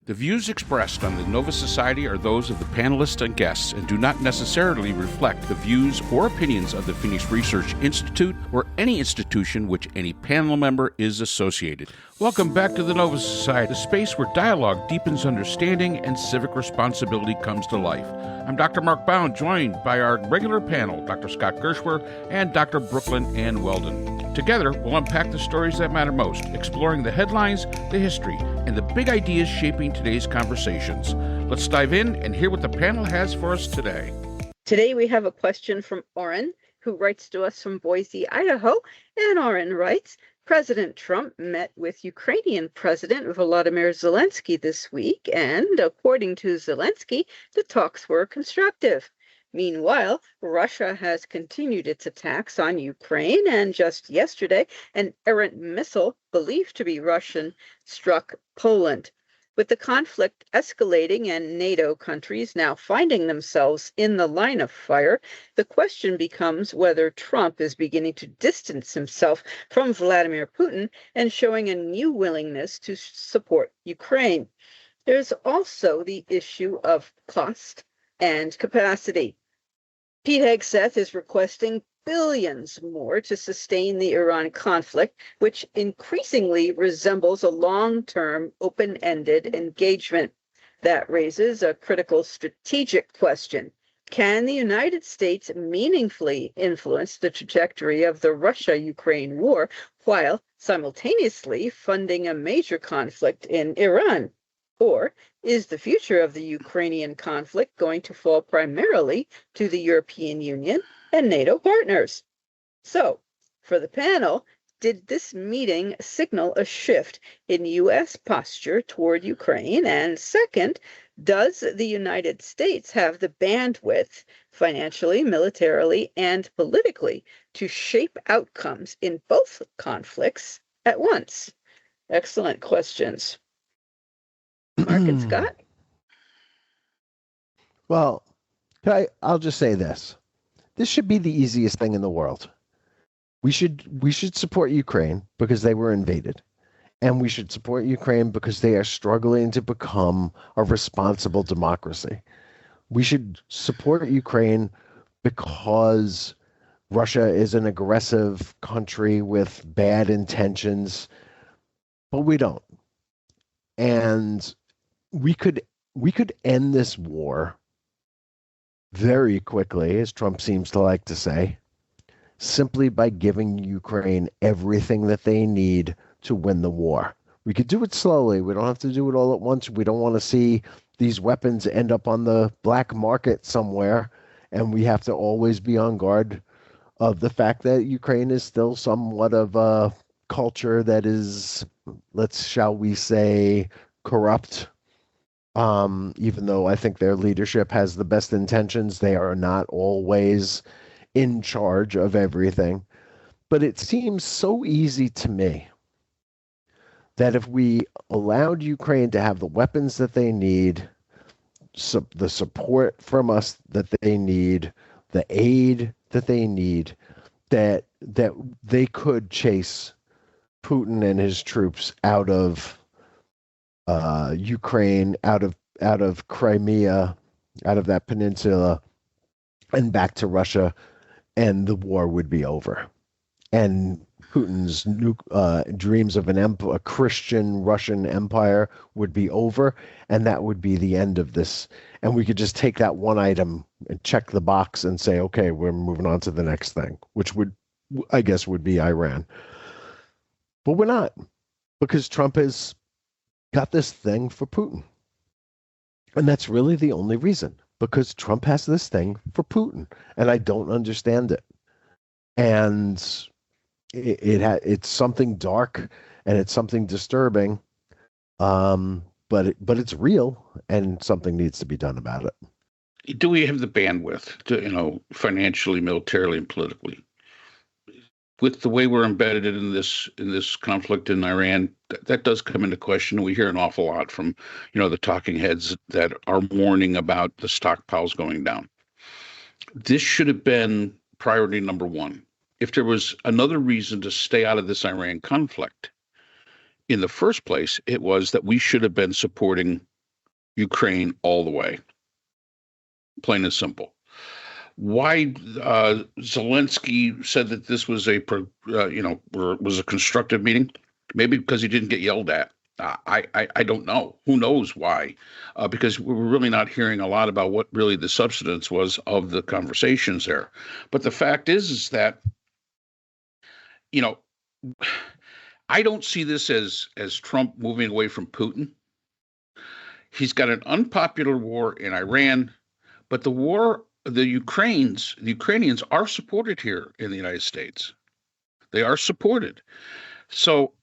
The views expressed on the Nova Society are those of the panelists and guests and do not necessarily reflect the views or opinions of the Phoenix Research Institute or any institution which any panel member is associated. Welcome back to the Nova Society, a space where dialogue deepens understanding and civic responsibility comes to life. I'm Dr. Mark Bound, joined by our regular panel, Dr. Scott Gershwer and Dr. Brooklyn Ann Weldon. Together, we'll unpack the stories that matter most, exploring the headlines, the history, and the big ideas shaping today's conversations. Let's dive in and hear what the panel has for us today. Today we have a question from Orin, who writes to us from Boise, Idaho. And Orin writes, President Trump met with Ukrainian President Volodymyr Zelenskyy this week, and according to Zelenskyy, the talks were constructive. Meanwhile, Russia has continued its attacks on Ukraine, and just yesterday, an errant missile believed to be Russian struck Poland. With the conflict escalating and NATO countries now finding themselves in the line of fire, the question becomes whether Trump is beginning to distance himself from Vladimir Putin and showing a new willingness to support Ukraine. There's also the issue of cost and capacity. Pete Hegseth is requesting billions more to sustain the Iran conflict, which increasingly resembles a long-term, open-ended engagement. That raises a critical strategic question. Can the United States meaningfully influence the trajectory of the Russia-Ukraine war while simultaneously funding a major conflict in Iran? Or is the future of the Ukrainian conflict going to fall primarily to the European Union and NATO partners? So, for the panel, did this meeting signal a shift in U.S. posture toward Ukraine? And second, does the United States have the bandwidth, financially, militarily, and politically, to shape outcomes in both conflicts at once? Excellent questions. Mark and Scott? Well, I'll just say this. This should be the easiest thing in the world. We should support Ukraine because they were invaded. And we should support Ukraine because they are struggling to become a responsible democracy. We should support Ukraine because Russia is an aggressive country with bad intentions, but we don't. And we could end this war very quickly, as Trump seems to like to say, simply by giving Ukraine everything that they need to win the war. We could do it slowly. We don't have to do it all at once. We don't want to see these weapons end up on the black market somewhere, and we have to always be on guard of the fact that Ukraine is still somewhat of a culture that is, shall we say, corrupt. Even though I think their leadership has the best intentions, they are not always in charge of everything. But it seems so easy to me that if we allowed Ukraine to have the weapons that they need, the support from us that they need, the aid that they need, that they could chase Putin and his troops out of Ukraine, out of Crimea, out of that peninsula, and back to Russia, and the war would be over. And Putin's dreams of a Christian Russian empire would be over, and that would be the end of this. And we could just take that one item and check the box and say, okay, we're moving on to the next thing, which would be Iran. But we're not, because Trump has got this thing for Putin. And that's really the only reason, because Trump has this thing for Putin, and I don't understand it. And it's something dark, and it's something disturbing, but it's real, and something needs to be done about it. Do we have the bandwidth to, financially, militarily, and politically? With the way we're embedded in this conflict in Iran, that does come into question. We hear an awful lot from, the talking heads that are warning about the stockpiles going down. This should have been priority number one. If there was another reason to stay out of this Iran conflict, in the first place, it was that we should have been supporting Ukraine all the way, plain and simple. Why Zelensky said that this was was a constructive meeting? Maybe because he didn't get yelled at. I don't know. Who knows why? Because we're really not hearing a lot about what really the substance was of the conversations there. But the fact is that, you know, I don't see this as Trump moving away from Putin. He's got an unpopular war in Iran, but the Ukrainians are supported here in the United States. They are supported. So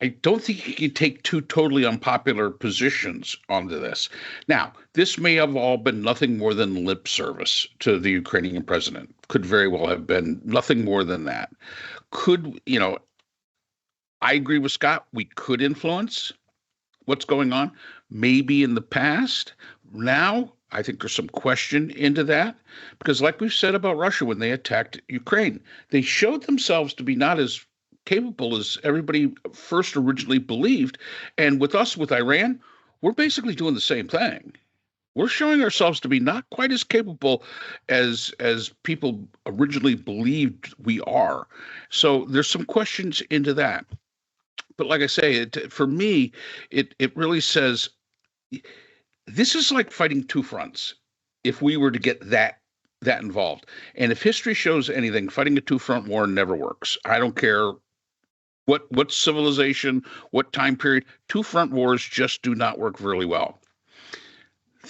I don't think he can take two totally unpopular positions onto this. Now, this may have all been nothing more than lip service to the Ukrainian president. Could very well have been nothing more than that. I agree with Scott. We could influence what's going on, maybe in the past. Now, I think there's some question into that because, like we've said about Russia when they attacked Ukraine, they showed themselves to be not as capable as everybody first originally believed. And with us, with Iran, we're basically doing the same thing. We're showing ourselves to be not quite as capable as people originally believed we are. So there's some questions into that. But like I say, for me, it really says this is like fighting two fronts. If we were to get that involved, and if history shows anything, fighting a two-front war never works. I don't care what civilization, what time period. Two-front wars just do not work really well.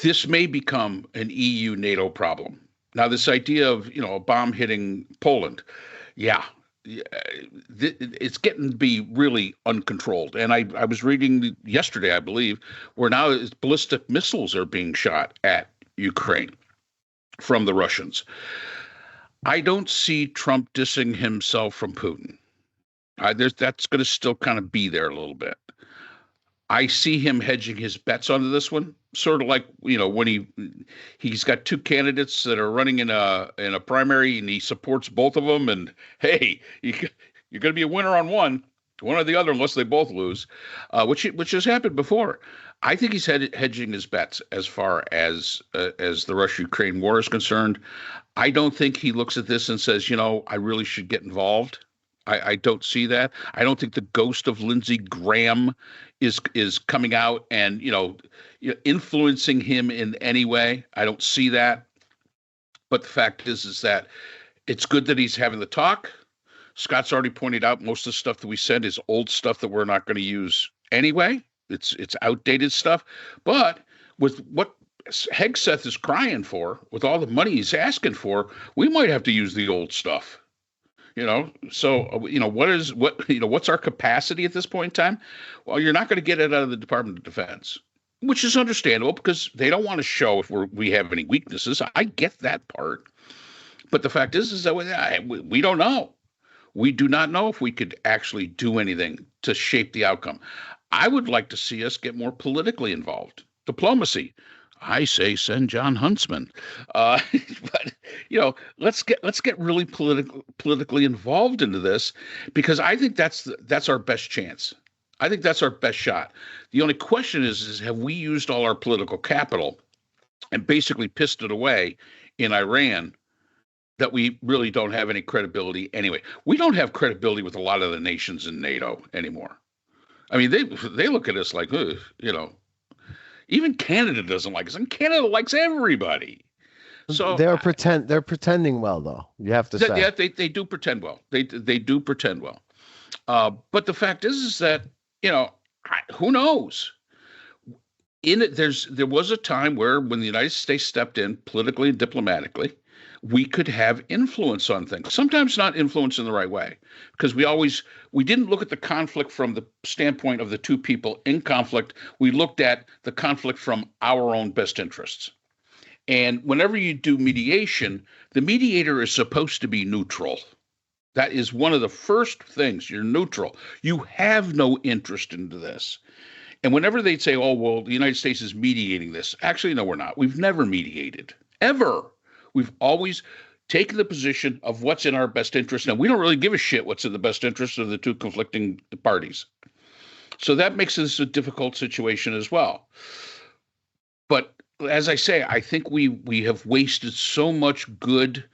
This may become an EU-NATO problem. Now, this idea of a bomb hitting Poland, it's getting to be really uncontrolled. And I was reading yesterday, I believe, where now ballistic missiles are being shot at Ukraine from the Russians. I don't see Trump dissing himself from Putin. That's going to still kind of be there a little bit. I see him hedging his bets onto this one, sort of like when he's got two candidates that are running in a primary, and he supports both of them. And hey, you're going to be a winner on one or the other, unless they both lose, which has happened before. I think he's hedging his bets as far as the Russia-Ukraine war is concerned. I don't think he looks at this and says, I really should get involved. I don't see that. I don't think the ghost of Lindsey Graham is coming out and influencing him in any way. I don't see that. But the fact is that it's good that he's having the talk. Scott's already pointed out most of the stuff that we said is old stuff that we're not going to use anyway. It's outdated stuff. But with what Hegseth is crying for, with all the money he's asking for, we might have to use the old stuff. What's our capacity at this point in time? Well, you're not going to get it out of the Department of Defense, which is understandable because they don't want to show if we have any weaknesses. I get that part. But the fact is that we don't know. We do not know if we could actually do anything to shape the outcome. I would like to see us get more politically involved. Diplomacy. I say send John Huntsman, but let's get really politically involved into this because I think that's our best chance. I think that's our best shot. The only question is have we used all our political capital and basically pissed it away in Iran that we really don't have any credibility anyway? We don't have credibility with a lot of the nations in NATO anymore. I mean, they look at us like, even Canada doesn't like us, and Canada likes everybody. So they're pretending well, though. You have to say, yeah, they do pretend well. They do pretend well. But the fact is that who knows? There was a time when the United States stepped in politically and diplomatically, we could have influence on things. Sometimes not influence in the right way, because we didn't look at the conflict from the standpoint of the two people in conflict. We looked at the conflict from our own best interests. And whenever you do mediation, the mediator is supposed to be neutral. That is one of the first things. You're neutral. You have no interest into this. And whenever they'd say, oh, well, the United States is mediating this. Actually, no, we're not. We've never mediated, ever. We've always taken the position of what's in our best interest. Now, we don't really give a shit what's in the best interest of the two conflicting parties. So that makes this a difficult situation as well. But as I say, I think we have wasted so much goodwill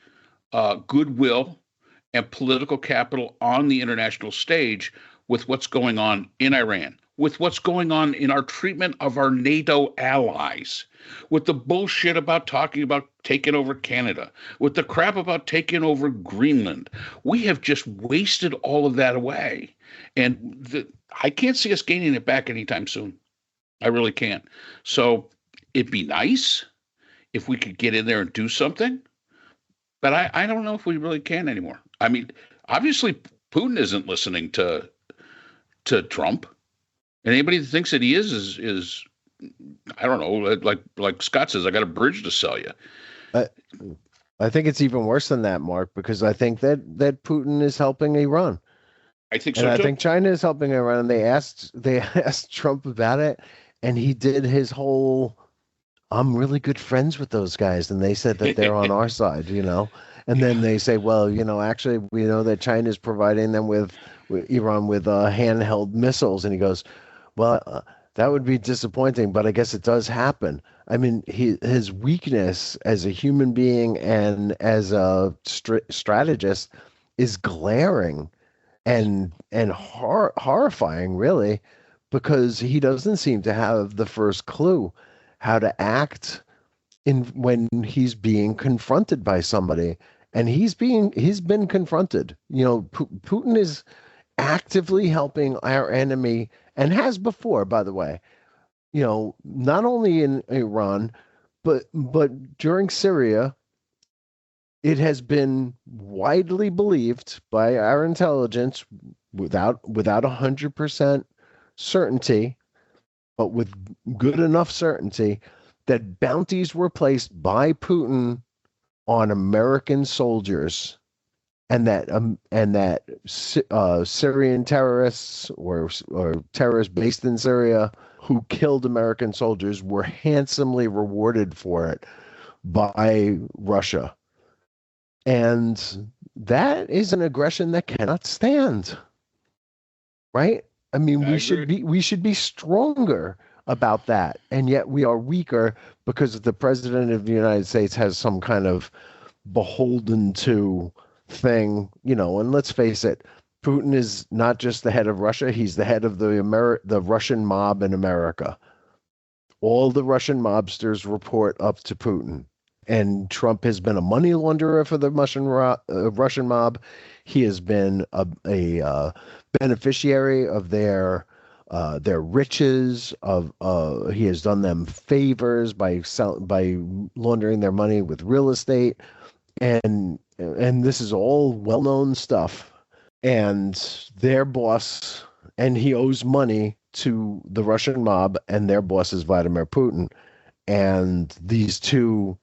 and political capital on the international stage with what's going on in Iran, with what's going on in our treatment of our NATO allies, with the bullshit about talking about taking over Canada, with the crap about taking over Greenland. We have just wasted all of that away. And I can't see us gaining it back anytime soon. I really can't. So it'd be nice if we could get in there and do something. But I don't know if we really can anymore. I mean, obviously, Putin isn't listening to Trump. And anybody that thinks that he is I don't know, like Scott says, I got a bridge to sell you. I think it's even worse than that, Mark, because I think that Putin is helping Iran. I think so and too. I think China is helping Iran. And they asked Trump about it, and he did his whole, I'm really good friends with those guys, and they said that they're on our side, And then they say, well, actually, we know that China is providing them with Iran with handheld missiles, and he goes, well, that would be disappointing, but I guess it does happen. I mean, his weakness as a human being and as a strategist is glaring and horrifying, really, because he doesn't seem to have the first clue how to act when he's being confronted by somebody, and he's been confronted. Putin is actively helping our enemy, and has before, by the way, not only in Iran, but during Syria. It has been widely believed by our intelligence, without 100% certainty, but with good enough certainty, that bounties were placed by Putin on American soldiers, and that Syrian terrorists or terrorists based in Syria who killed American soldiers were handsomely rewarded for it by Russia. And that is an aggression that cannot stand, right? I mean, we should be stronger about that, and yet we are weaker because the president of the United States has some kind of beholden to thing, And let's face it, Putin is not just the head of Russia; he's the head of the Russian mob in America. All the Russian mobsters report up to Putin. And Trump has been a money launderer for the Russian mob. He has been a beneficiary of their riches. He has done them favors by laundering their money with real estate, and this is all well-known stuff. And their boss, and he owes money to the Russian mob, and their boss is Vladimir Putin, and these two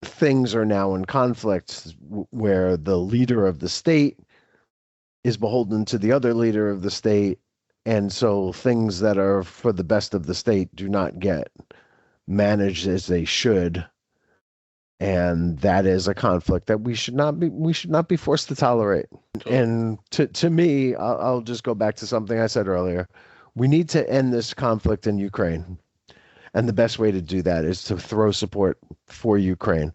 things are now in conflict, where the leader of the state is beholden to the other leader of the state, and so things that are for the best of the state do not get managed as they should, and that is a conflict that we should not be forced to tolerate. And to me, I'll just go back to something I said earlier. We need to end this conflict in Ukraine. And the best way to do that is to throw support for Ukraine.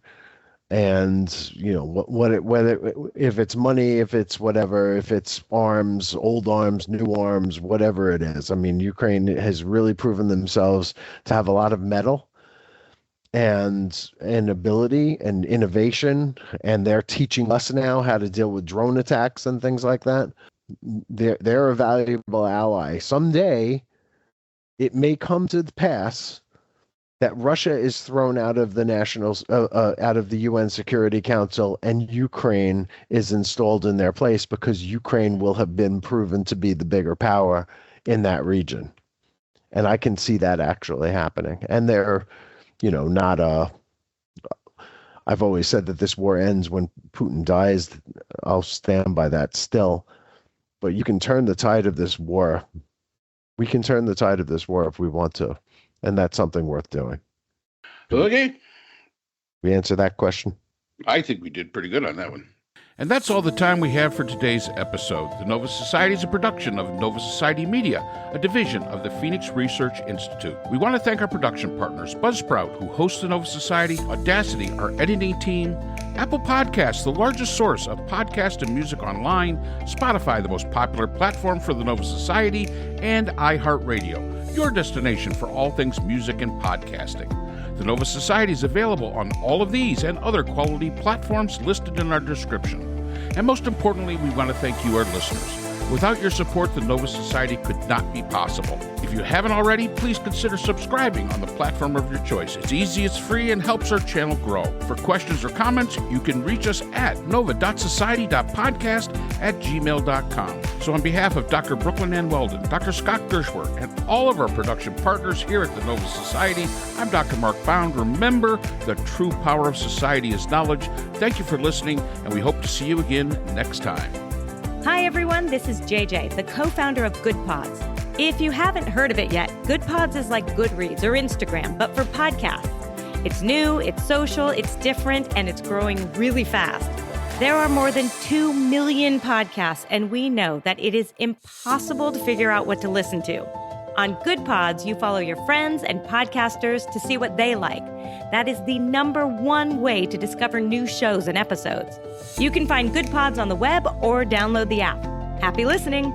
And, whether if it's money, if it's whatever, if it's arms, old arms, new arms, whatever it is. I mean, Ukraine has really proven themselves to have a lot of mettle and ability and innovation. And they're teaching us now how to deal with drone attacks and things like that. They're a valuable ally. Someday, it may come to pass that Russia is thrown out of the out of the UN Security Council, and Ukraine is installed in their place, because Ukraine will have been proven to be the bigger power in that region. And I can see that actually happening. And they're, not I've always said that this war ends when Putin dies. I'll stand by that still. But you can turn the tide of this war. We can turn the tide of this war if we want to. And that's something worth doing. Okay. We answer that question? I think we did pretty good on that one. And that's all the time we have for today's episode. The Nova Society is a production of Nova Society Media, a division of the Phoenix Research Institute. We want to thank our production partners, Buzzsprout, who hosts the Nova Society, Audacity, our editing team, Apple Podcasts, the largest source of podcast and music online, Spotify, the most popular platform for the Nova Society, and iHeartRadio, your destination for all things music and podcasting. The Nova Society is available on all of these and other quality platforms listed in our description. And most importantly, we want to thank you, our listeners. Without your support, the Nova Society could not be possible. If you haven't already, please consider subscribing on the platform of your choice. It's easy, it's free, and helps our channel grow. For questions or comments, you can reach us at nova.society.podcast@gmail.com. So on behalf of Dr. Brooklyn Ann Weldon, Dr. Scott Gershworth, and all of our production partners here at the Nova Society, I'm Dr. Mark Bound. Remember, the true power of society is knowledge. Thank you for listening, and we hope to see you again next time. Hi, everyone. This is JJ, the co-founder of Good Pods. If you haven't heard of it yet, Good Pods is like Goodreads or Instagram, but for podcasts. It's new, it's social, it's different, and it's growing really fast. There are more than 2 million podcasts, and we know that it is impossible to figure out what to listen to. On Good Pods, you follow your friends and podcasters to see what they like. That is the #1 way to discover new shows and episodes. You can find Good Pods on the web or download the app. Happy listening!